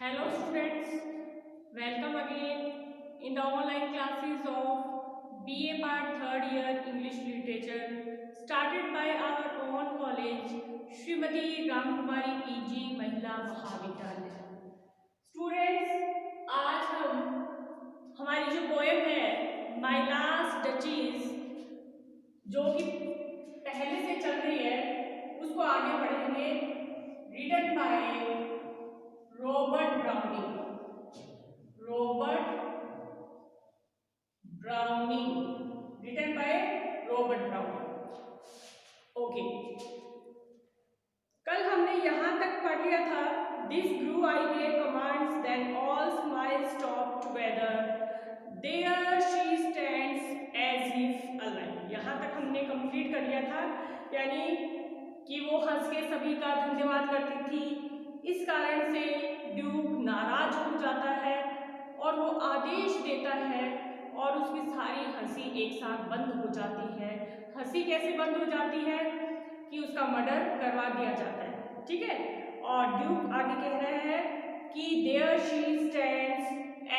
Hello students, welcome again in the online classes of BA Part 3rd Year English Literature started by our own college Srimati Ramkumari PG महिला महाविद्यालय। Students, आज हम हमारी जो poem है माई last डचीज जो कि पहले से चल रही है उसको आगे पढ़ेंगे। Written by Robert Browning. Written by Robert Browning. Okay, कल हमने यहां तक पढ़ लिया था। This grew I gave commands then all smile stop together there she stands as if alive. यहां तक हमने कंप्लीट कर लिया था, यानी कि वो हंस के सभी का धन्यवाद करती थी। इस कारण से ड्यूक नाराज हो जाता है और वो आदेश देता है और उसकी सारी हंसी एक साथ बंद हो जाती है। हंसी कैसे बंद हो जाती है कि उसका मर्डर करवा दिया जाता है, ठीक है। और ड्यूक आगे कह रहे हैं कि there she stands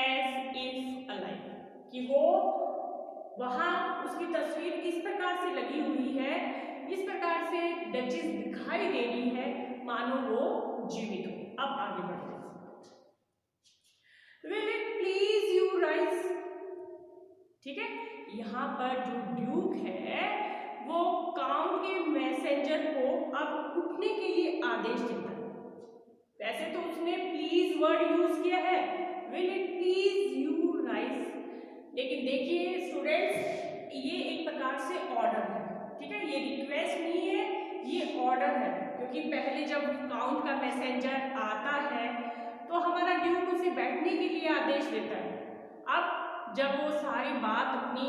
as if alive, कि वो वहां उसकी तस्वीर इस प्रकार से लगी हुई है, इस प्रकार से डचेस दिखाई दे रही है मानो वो जीवित हो। अब आगे बढ़ते हैं। Will it please you rise? ठीक है, यहाँ पर जो ड्यूक है वो काउंट के मैसेंजर को अब उठने के लिए आदेश देता है। वैसे तो उसने प्लीज वर्ड यूज किया है, will it please you rise, लेकिन देखिए स्टूडेंट्स, ये एक प्रकार से ऑर्डर है, ठीक है। ये रिक्वेस्ट नहीं है, ये ऑर्डर है, क्योंकि पहले जब काउंट का मैसेंजर आता है तो हमारा ड्यूक उसे बैठने के लिए आदेश देता है। अब जब वो सारी बात अपनी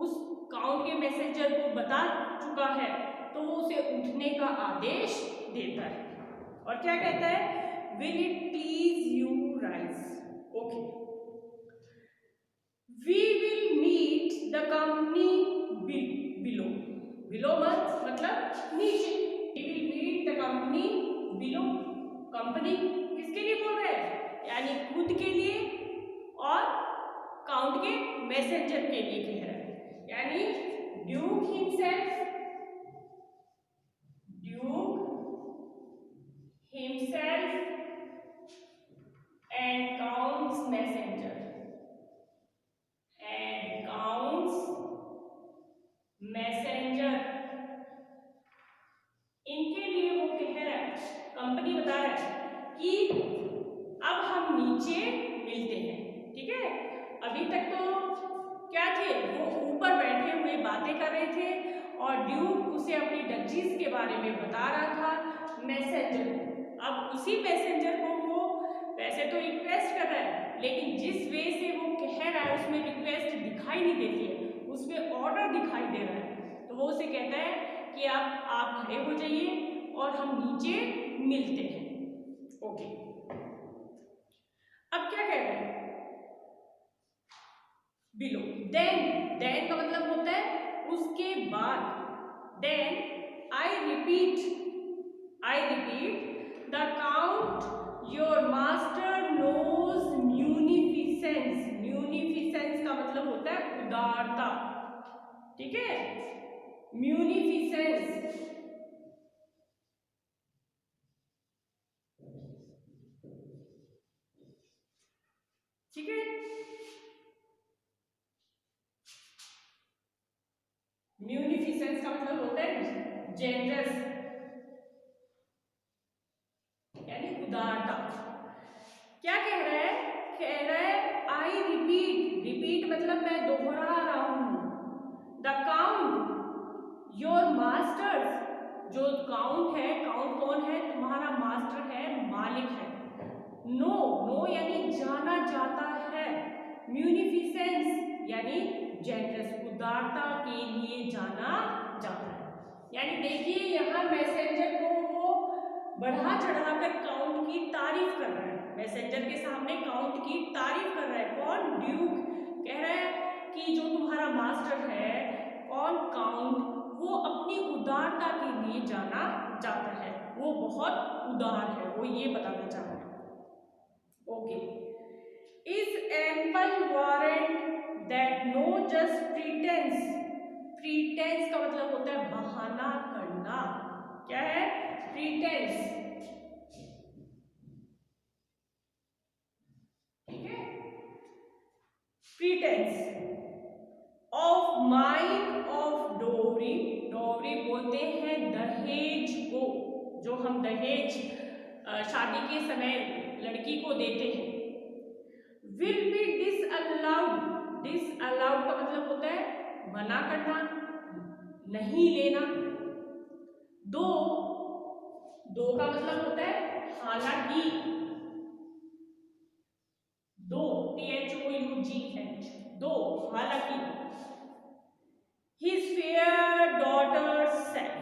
उस काउंट के मैसेंजर को बता चुका है तो वो उसे उठने का आदेश देता है और क्या कहता है, will it please you rise. Okay, we will meet the company below. Below मतलब नीचे। We will meet the company below. Company किसके लिए बोल रहे हैं, यानी खुद के लिए और काउंट के मैसेंजर के लिए कह रहा है, यानी Duke himself and counts messenger इनके लिए वो कह रहा है, कंपनी बता रहा है कि अब हम नीचे मिलते हैं, ठीक है। अभी तक तो क्या थे, वो ऊपर बैठे हुए बातें कर रहे थे और ड्यूक उसे अपनी डचीज के बारे में बता रहा था मैसेंजर। अब उसी मैसेंजर को वो वैसे तो रिक्वेस्ट कर रहा है, लेकिन जिस वे से वो कह रहा है उसमें रिक्वेस्ट दिखाई नहीं देती है, उसमें ऑर्डर दिखाई दे रहा है। तो वो उसे कहता है कि आप खड़े हो जाइए और हम नीचे मिलते हैं। ओके, अब क्या कह रहे हैं, बिलो। देन का मतलब होता है उसके बाद। Then I repeat the count your master knows munificence का मतलब होता है उदारता, ठीक है। म्यूनिफिसेंस, ठीक है। म्यूनिफिसेंस का मतलब होता है जेनरस, यानी उदारता। क्या कह रहा है, आई रिपीट मतलब मैं दोहरा रहा हूं। द काउंट योर मास्टर्स, जो काउंट है, काउंट कौन है, तुम्हारा मास्टर है, मालिक है। नो यानी जाना जाता है। म्यूनिफिसेंस यानी जेनरस, उदारता के लिए जाना जाता है। यानी देखिए यहाँ मैसेंजर को वो बढ़ा चढ़ाकर काउंट की तारीफ कर रहा है। मैसेंजर के सामने काउंट की तारीफ कर रहा है। कौन, ड्यूक कह रहा है कि जो तुम्हारा मास्टर है, कौन, काउंट, वो अपनी उदारता के लिए जाना जाता है, वो बहुत उदार है, वो ये बताना चाह रहा है। Okay, is ample warrant that know just प्रीटेंस, प्रीटेंस का मतलब होता है बहाना करना, क्या है प्रीटेंस, ठीक है, प्रीटेंस of mine of dowry, dowry बोलते हैं दहेज को, जो हम दहेज शादी के समय लड़की को देते हैं, विल बी डिसअलाउड, डिसअलाउड का मतलब होता है मना करना, नहीं लेना, दो, दो का मतलब होता है हालांकि, दो THOUGH, दो हालांकि, his fair daughter's self,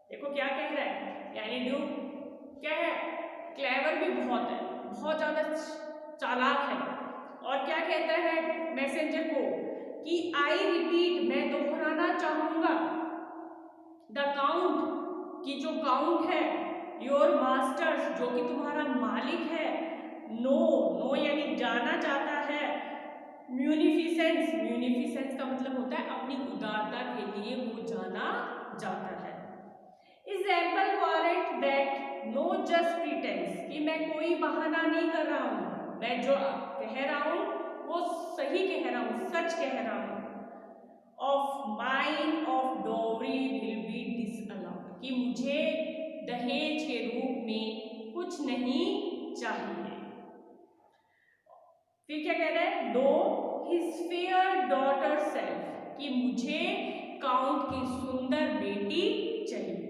देखो क्या कह रहा है, यानी ड्यू क्या है, क्लेवर भी बहुत है, बहुत ज्यादा चालाक है, और क्या कहता है मैसेंजर को कि आई रिपीट, मैं दोहराना चाहूंगा, द काउंट, की जो काउंट है, योर मास्टर्स, जो कि तुम्हारा मालिक है, नो, नो यानी जाना चाहता है, म्यूनिफिसेंस, म्यूनिफिसेंस का मतलब होता है अपनी उदारता के लिए वो जाना जाता है, is ample warrant that know just प्रीटेंस, कि मैं कोई बहाना नहीं कर रहा हूं, मैं जो कह रहा हूं वो सही कह रहा हूं, सच कह रहा हूं, of mine of dowry will be disallowed, कि मुझे दहेज के रूप में कुछ नहीं चाहिए, फिर क्या कह रहा है, दो हिज फेयर डॉटर सेल्फ, कि मुझे काउंट की सुंदर बेटी चाहिए,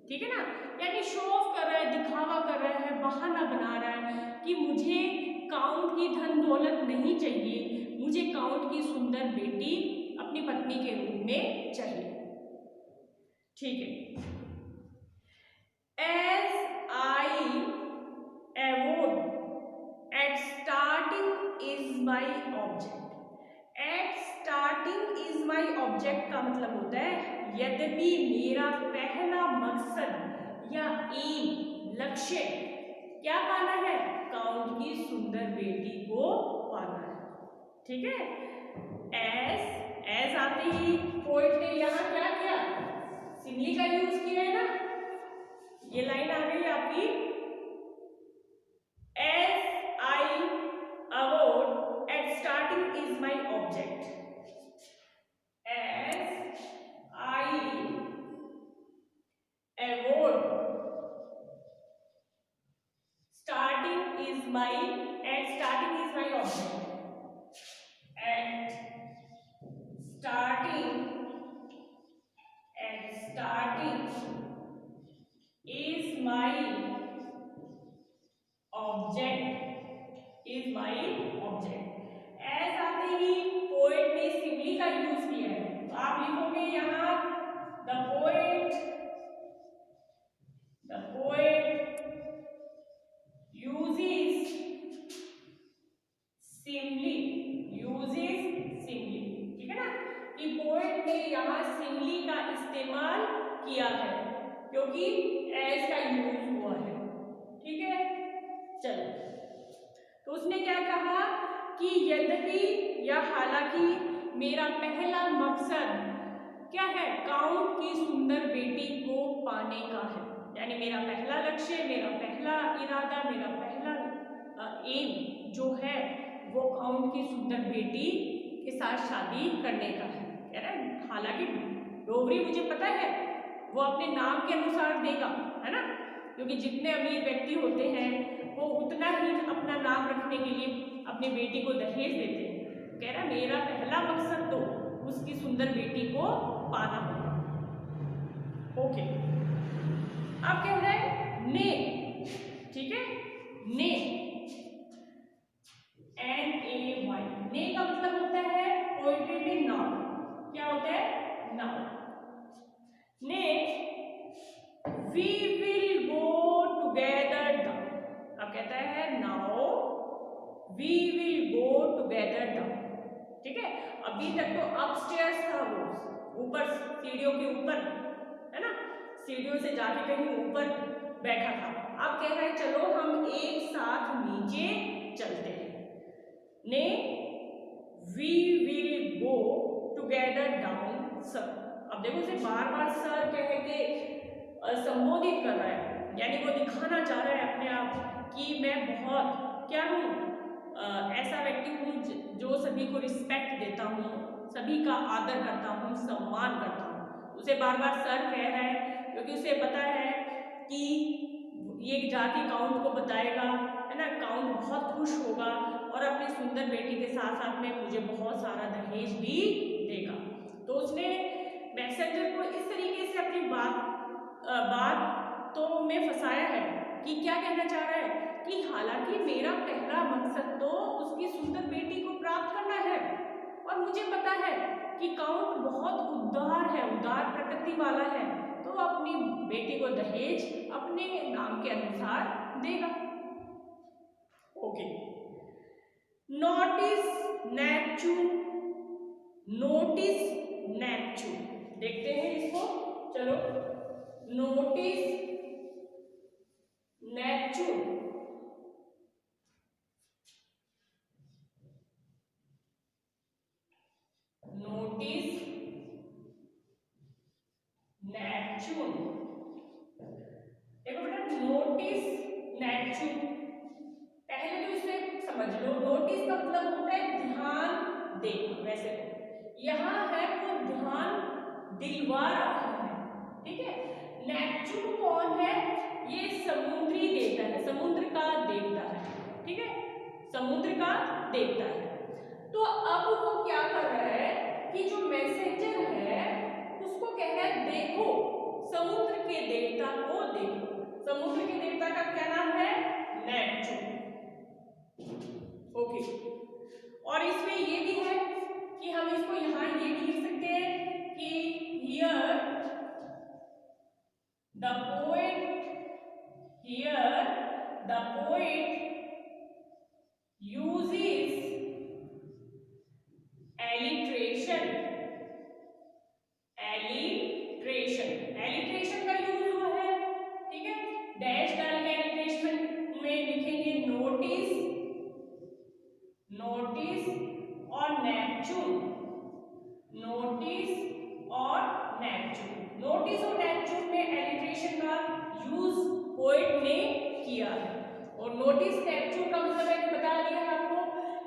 ठीक है ना, यानी शो ऑफ कर रहा है, दिखावा कर रहा है, बहाना बना रहा है कि मुझे काउंट की धन दौलत नहीं चाहिए, मुझे काउंट की सुंदर बेटी अपनी पत्नी के रूप में चाहिए, ठीक है, as I avoid at starting is my object, at starting is my object का मतलब होता है यद्यपि मेरा पहला मकसद या एम, लक्ष्य क्या पाना है, काउंट की सुंदर बेटी को पाना है, ठीक है, एज आते ही पोएट ने यहां क्या किया, सिमिली का यूज किया है ना, ये लाइन आ गई आपकी, as I award at starting is my object, as I avoid starting is my, at starting is my object, at starting, at starting is my object, is my object, as आते ही poet ने simile का use किया है, तो आप लिखोगे यहां the poet uses simile, uses simile, ठीक है ना, कि पोएट ने यहां सिमिली का इस्तेमाल किया है क्योंकि एज का यूज हुआ है, ठीक है, चलो, तो उसने क्या कहा कि यद्यपि या हालांकि मेरा पहला मकसद क्या है, काउंट की सुंदर बेटी को पाने का है, यानी मेरा पहला लक्ष्य, मेरा पहला इरादा, मेरा पहला एम जो है वो काउंट की सुंदर बेटी के साथ शादी करने का है, कह रहा है, हालांकि डोवरी मुझे पता है वो अपने नाम के अनुसार देगा, है ना, क्योंकि जितने अमीर व्यक्ति होते हैं वो उतना ही अपना नाम रखने के लिए अपनी बेटी को दहेज देते हैं, कह रहा है मेरा पहला मकसद तो उसकी सुंदर बेटी को पाना होगा, ओके, अब कह रहे हैं ने, ठीक है, ने, NAY, ने का मतलब होता है पोएट्री में नाउन, क्या होता है नाउन, nay we will go together down, अब कहता है now we will go together down, ठीक है, अभी तक तो अपस्टेयर्स था, वो ऊपर सीढ़ियों के ऊपर, है ना, सीढ़ियों से जाके कहीं ऊपर बैठा था, अब कह रहा है चलो हम एक साथ नीचे चलते हैं। ने we will go together down sir. अब देखो उसे बार बार सर कह के संबोधित कर रहा है, यानी वो दिखाना चाह रहा है अपने आप कि मैं बहुत क्या हूँ, ऐसा व्यक्ति हूँ जो सभी को रिस्पेक्ट देता हूँ, सभी का आदर करता हूँ, सम्मान करता हूँ। उसे बार बार सर कह रहा है क्योंकि उसे पता है कि ये जाति काउंट को बताएगा, है ना, काउंट बहुत खुश होगा और अपनी सुंदर बेटी के साथ साथ में मुझे बहुत सारा दहेज भी देगा। तो उसने मैसेंजर को इस तरीके से अपनी बात तो में फंसाया है कि क्या कहना चाह रहा है कि हालांकि मेरा पहला मकसद तो उसकी सुंदर बेटी को प्राप्त करना है और मुझे पता है कि काउंट बहुत उदार है, उदार प्रकृति वाला है, तो अपनी बेटी को दहेज अपने नाम के अनुसार देगा। Okay, notice Neptune, notice Neptune देखते हैं इसको, चलो नोटिस नेपच्यून। नोटिस नेपच्यून, देखो बेटा नोटिस नेपच्यून, पहले तो इसे समझ लो। नोटिस का मतलब होता है ध्यान देना, वैसे तो यहाँ है वो ध्यान दिलवा रहा है, ठीक है। नेपच्यून कौन है? ये समुद्री देवता है, समुद्र का देवता है, ठीक है, समुद्र का देवता है। तो अब वो क्या कर रहा है कि जो मैसेंजर है उसको कह रहा है देखो समुद्र के देवता को देखो। समुद्र के देवता का क्या नाम है? नेपच्यून। ओके, और इसमें ये भी है कि हम इसको यहाँ ये भी लिख सकते हैं कि here the poet uses alliteration का यूज हुआ है, ठीक है। डैश डाल के alliteration में लिखेंगे नोटिस और नेपच्यून, नोटिस और नेपच्यून में alliteration का यूज पोएट ने किया है। और नोटिस नेपच्यून का मतलब मैंने बता दिया है आपको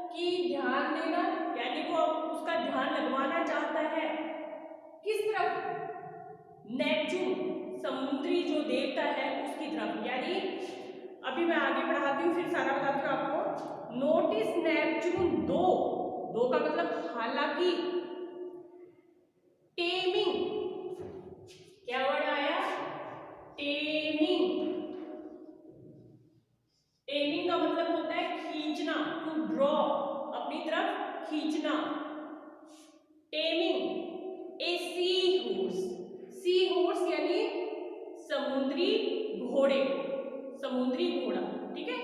कि ध्यान देना, यानी वो उसका ध्यान लगवाना चाहता है किस तरफ? नेपच्यून, समुद्री जो देवता है उसकी तरफ। यानी अभी मैं आगे बढ़ाती हूँ, फिर सारा बताती हूँ आपको। नोटिस नेपच्यून दो का मतलब हालांकि। टेमिंग, क्या वर्ड आया? टेमिंग का मतलब होता है खींचना, टू ड्रॉ, अपनी तरफ खींचना। टेमिंग ए सी हॉर्स यानी समुद्री घोड़े, समुद्री घोड़ा, ठीक है।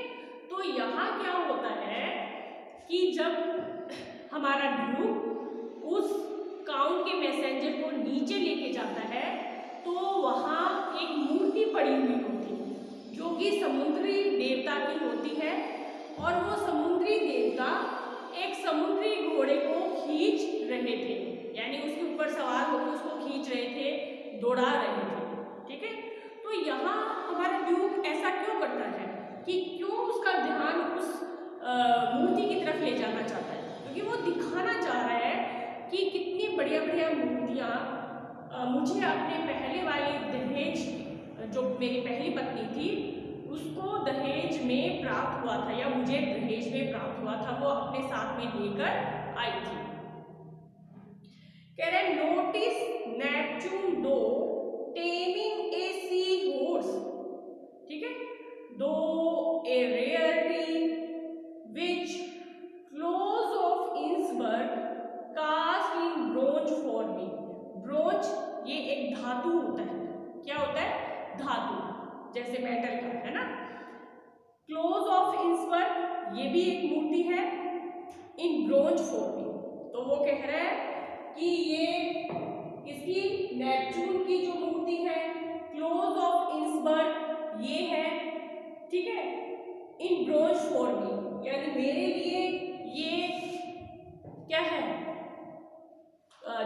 तो यहाँ क्या होता है कि जब हमारा ड्यूक उस काउंट के मैसेंजर को नीचे लेके जाता है तो वहाँ एक मूर्ति पड़ी हुई होती है जो कि समुद्री देवता की होती है, और वो समुद्री देवता एक समुद्री घोड़े को खींच रहे थे, यानी उसके ऊपर सवार होकर उसको खींच रहे थे, दौड़ा रहे थे, ठीक है। तो यहाँ हमारा ड्यूक ऐसा क्यों करता है कि क्यों उसका ध्यान उस मूर्ति की तरफ ले जाना चाहता है? क्योंकि वो दिखाना चाह रहा है कि कितनी बढ़िया बढ़िया मूर्तियाँ मुझे अपने पहले वाले दहेज, जो मेरी पहली पत्नी थी, उसको दहेज में प्राप्त हुआ था, या मुझे दहेज में प्राप्त हुआ था, वो अपने साथ में लेकर आई थी। कह रहे notice Neptune though taming a sea horse, ठीक है, though a rarity which Claus of Innsbruck cast in bronze for me. Bronze ये एक धातु होता है, क्या होता है? धातु, जैसे मेटल का, है ना। क्लोज ऑफ इंसबर्ग ये भी एक मूर्ति है, इन ब्रोंज फॉर मी। तो वो कह रहा है कि ये किसकी? नेपच्यून की जो मूर्ति है, क्लोज ऑफ इंसबर्ग ये है, ठीक है, इन ब्रोंज फॉर मी, यानी मेरे लिए ये क्या है,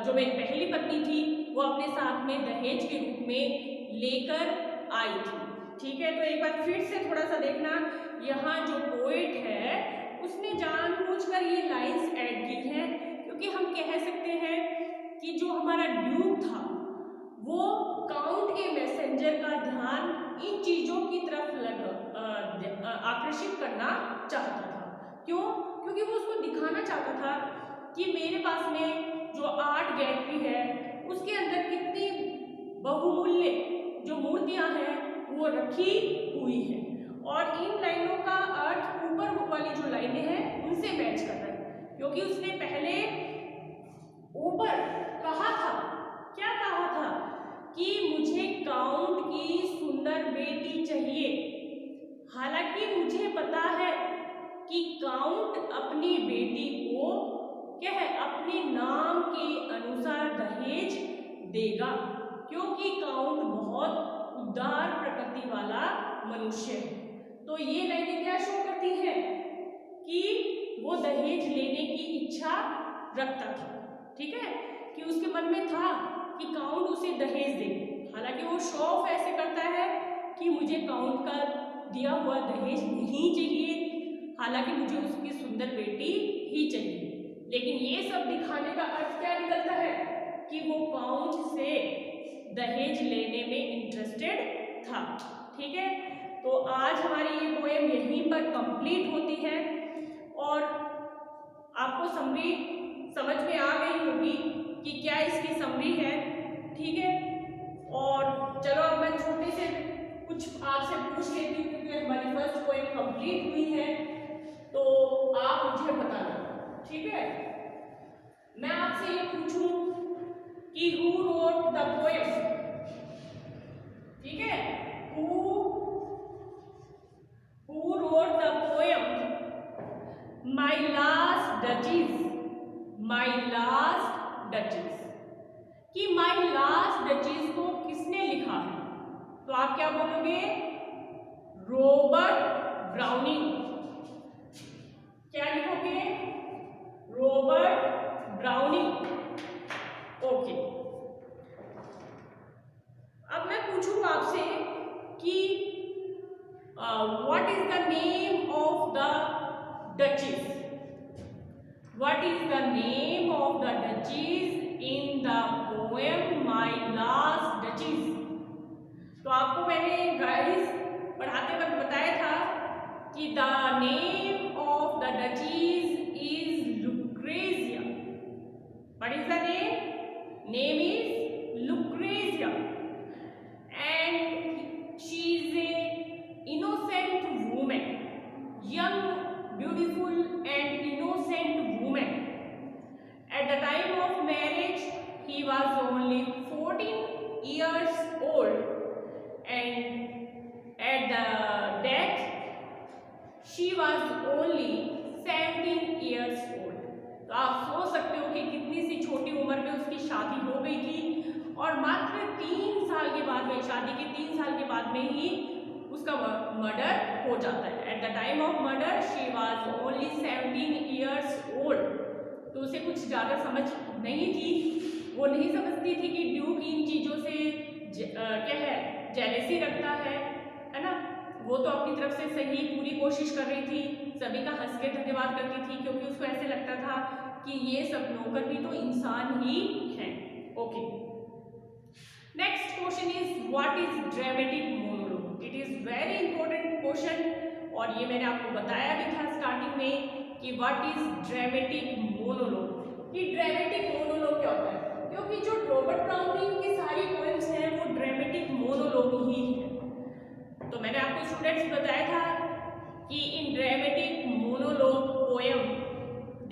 जो मेरी पहली पत्नी थी वो अपने साथ में दहेज के रूप में लेकर आई थी। ठीक है, तो एक बार फिर से थोड़ा सा देखना, यहाँ जो पोएट है उसने जानबूझकर ये लाइंस ऐड की हैं, क्योंकि हम कह सकते हैं कि जो हमारा ड्यूक था वो काउंट के मैसेंजर का ध्यान इन चीजों की तरफ आकर्षित करना चाहता था। क्यों? क्योंकि वो उसको दिखाना चाहता था कि मेरे पास में जो आर्ट गैलरी है उसके अंदर कितनी बहुमूल्य जो मूर्तियां हैं वो रखी हुई है, और इन लाइनों का अर्थ ऊपर वाली जो लाइनें हैं उनसे मैच कर रहा है, क्योंकि उसने पहले ऊपर कहा था, क्या कहा था कि मुझे काउंट की सुंदर बेटी चाहिए। हालांकि मुझे पता है कि काउंट अपनी बेटी को क्या है, अपने नाम के अनुसार दहेज देगा, क्योंकि काउंट बहुत उदार प्रकृति वाला मनुष्य है। तो ये लाइनें क्या शो करती हैं कि वो दहेज लेने की इच्छा रखता था। ठीक है, कि उसके मन में था कि काउंट उसे दहेज दे। हालांकि वो शो ऑफ ऐसे करता है कि मुझे काउंट का दिया हुआ दहेज नहीं चाहिए, हालांकि मुझे उसकी सुंदर बेटी ही चाहिए। लेकिन ये सब दिखाने का अर्थ क्या निकलता है कि वो काउंट से दहेज लेने में इंटरेस्टेड था। ठीक है, तो आज हमारी ये पोएम यहीं पर कंप्लीट होती है, और आपको समरी समझ में आ गई होगी कि क्या इसकी समरी है। ठीक है, और चलो अब मैं छोटे से कुछ आपसे पूछ लेती हूँ, क्योंकि हमारी फर्स्ट पोएम कंप्लीट हुई है, तो आप मुझे बताना। ठीक है, मैं आपसे ये पूछूं कि हु रोट द पोएम। ठीक है, who wrote the poem my last duchess, my last duchess, कि माई लास्ट डचीज को किसने लिखा है? तो आप क्या बोलोगे? Robert browning. क्या लिखोगे? Robert Browning. ओके, अब मैं पूछूं आपसे कि what is the name of the duchess? What is the name of the duchess in the poem my last duchess? तो आपको मैंने गाइस पढ़ाते वक्त बताया था कि the name of the duchess is Lucrezia. What is the name? Name is Lucrezia, and she is a innocent women, young, beautiful and innocent woman. At the time of marriage, he was only 14 years old, and at the death, she was only 17 years old. तो आप सोच सकते हो कि कितनी सी छोटी उम्र में उसकी शादी हो गई थी, और मात्र 3 साल के बाद में, शादी के 3 साल के बाद में ही उसका मर्डर हो जाता है। At the time of murder she was only 17 years old. तो उसे कुछ ज़्यादा समझ नहीं थी, वो नहीं समझती थी कि ड्यूक इन चीज़ों से क्या है, जेलेसी रखता है ना। वो तो अपनी तरफ से सही पूरी कोशिश कर रही थी, सभी का हंस के धन्यवाद करती थी, क्योंकि उसको ऐसे लगता था कि ये सब नौकर भी तो इंसान ही हैं। Okay, next question is what is dramatic monologue? It is very important question, और ये मैंने आपको बताया भी था स्टार्टिंग में कि व्हाट इज ड्रामेटिक मोनोलॉग, कि ड्रामेटिक मोनोलॉग क्या होता है, क्योंकि जो रॉबर्ट ब्राउनिंग की सारी पोएम्स हैं वो ड्रामेटिक मोनोलॉग ही है। तो मैंने आपको स्टूडेंट्स बताया था कि in dramatic monologue poem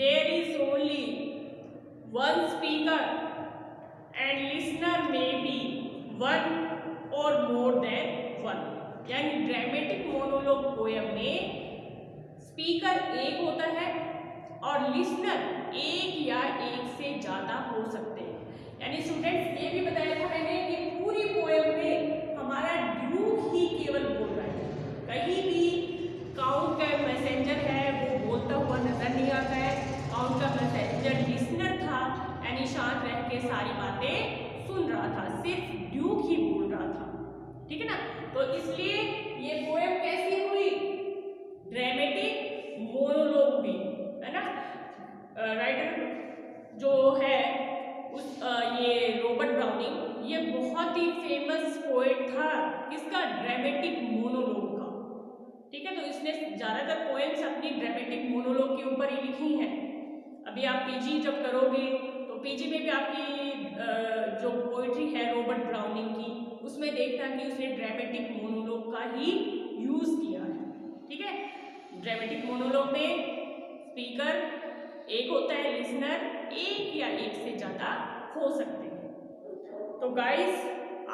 there is only one speaker and listener may be one और मोर देन वन। यानी ड्रामेटिक मोनोलॉग पोएम में स्पीकर एक होता है और लिसनर एक या एक से ज्यादा हो सकते हैं। यानी स्टूडेंट्स ये भी बताया था मैंने कि पूरी पोएम में हमारा ड्यूक ही केवल बोल रहा है, कहीं भी ये सारी बातें सुन रहा था, सिर्फ ड्यूक ही बोल रहा था, ठीक है ना। तो इसलिए ये पोएम कैसी हुई, ड्रामेटिक मोनोलॉग हुई, है ना। राइटर जो है ये रॉबर्ट ब्राउनिंग, ये बहुत ही फेमस पोएट था, किसका, ड्रामेटिक मोनोलॉग का, ठीक है। तो इसने ज्यादातर पोएम्स अपनी ड्रामेटिक मोनोलॉग के ऊपर ही लिखी हैं। अभी आप पीजी जब करोगे तो पीजी में भी आपकी जो पोइट्री है रॉबर्ट ब्राउनिंग की, उसमें देखना कि उसने ड्रामेटिक मोनोलॉग का ही यूज किया है, ठीक है। ड्रामेटिक मोनोलॉग में स्पीकर एक होता है, लिसनर एक या एक से ज्यादा हो सकते हैं। तो गाइस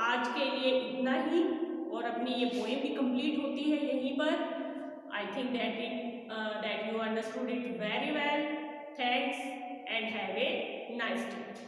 आज के लिए इतना ही, और अपनी ये पोएम भी कंप्लीट होती है यहीं पर। I think that you understood it very well. Thanks and have a nice day.